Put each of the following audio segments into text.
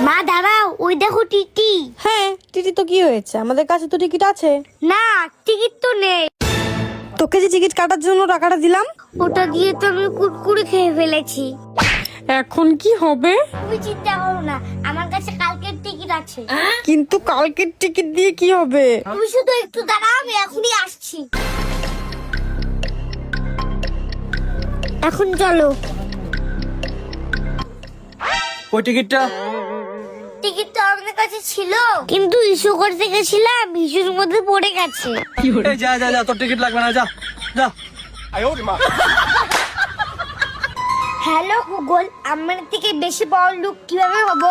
মা দাঁড়াও, ওই দেখো টিটি। হ্যাঁ, টিটি তো কি হয়েছে? আমাদের কাছে তো টিকিট আছে। না, টিকিট তো নেই। তোকে যে টিকিট কাটার জন্য টাকাটা দিলাম, ওটা দিয়ে তো আমি কুরকুরে খেয়ে ফেলেছি। এখন কি হবে? তুমি চিন্তা করো না, আমার কাছে কালকের টিকিট আছে। কিন্তু কালকের টিকিট দিয়ে কি হবে? তুমি শুধু একটু দাঁড়াও, আমি এখনই আসছি। এখন চলো। ওই টিকিটটা টিকিট তো আমাদের কাছে ছিল, কিন্তু ইস্যু করতে গেছিলাম, ইস্যুর মধ্যে পড়ে গেছে। এই যা যা যা, তোর টিকিট লাগবে না, যা যা। হ্যালো গুগল, আমার থেকে বেশি বড় লোক কিভাবে হবো?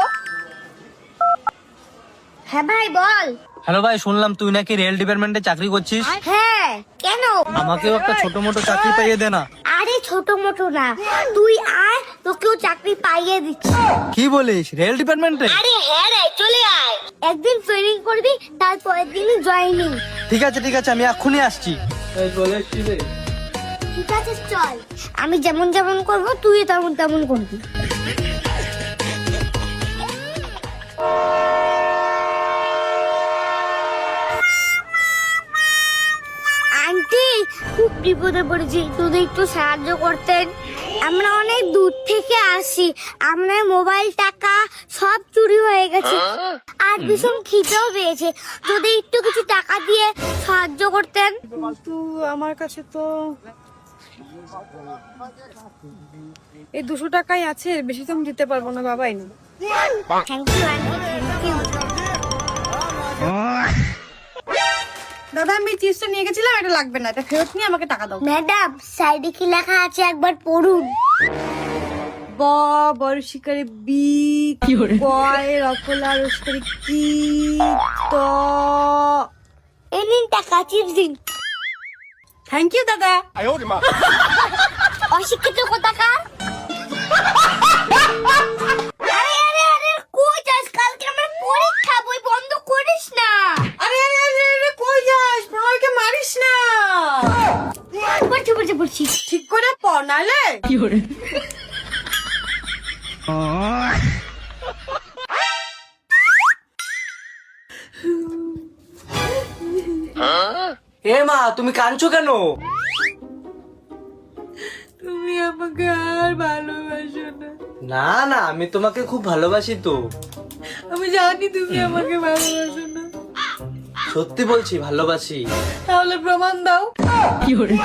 হ্যাঁ ভাই বল। হ্যালো ভাই, শুনলাম তুই নাকি রেল ডিপার্টমেন্টে চাকরি করছিস। হ্যাঁ, কেন? আমাকেও একটা ছোট মোটো চাকরি পাইয়ে দে না। আরে ছোট মোটো না, তুই আয়, তোকেও চাকরি পাইয়ে দিচ্ছি। কি বলিস, রেল ডিপার্টমেন্টে? আরে হ্যাঁ রে, চলে আয়। একদিন ট্রেনিং করবি, তারপরের দিনই জয়েনিং। ঠিক আছে ঠিক আছে, আমি এক্ষুনি আসছি। ঠিক আছে চল, আমি যেমন যেমন করব তুই তেমন তেমন করবি। আন্টি, খুব বিপদে পড়েছি, যদি একটু সাহায্য করতেন। আমরা অনেক দূর থেকে আসি, আমরা মোবাইল টাকা সব চুরি হয়ে গেছে, আর ভীষণ খিদেও পেয়েছে, যদি একটু কিছু টাকা দিয়ে সাহায্য করতেন। কিন্তু আমার কাছে তো এই 200 টাকাই আছে, বেশি তো আমি দিতে পারবো না বাবাই না। Thank you aunty, thank you. দাদা, আমি চিপসটা নিয়ে গেছিলাম, এটা লাগবে না, এটা ফেরত নিয়ে আমাকে টাকা দাও। ম্যাডাম, সাইডে কি লেখা আছে একবার পড়ুন। ব বর্ষিকারে বি, বয় রকলা রসকারি কি, ত। এই নিন টাকা, চিপস দিন। থ্যাংক ইউ দাদা। অশিক্ষিত কোথাকার। আরে আরে আরে, কই যাস? কালকে আমার পরীক্ষা, বই বন্ধ করিস না। আরে আরে আরে আরে, কই যাস? আমাকে মারিস না। পড়ছি পড়ছি পড়ছি। ঠিক করে পড়, নালে কি করে। এ মা, তুমি কাঁদছো কেন? তুমি আমাকে আর ভালোবাসো না। না না, আমি তোমাকে খুব ভালোবাসি তো। আমি জানি তুমি আমাকে ভালোবাসো না। সত্যি বলছি, ভালোবাসি। তাহলে প্রমাণ দাও। কি করে?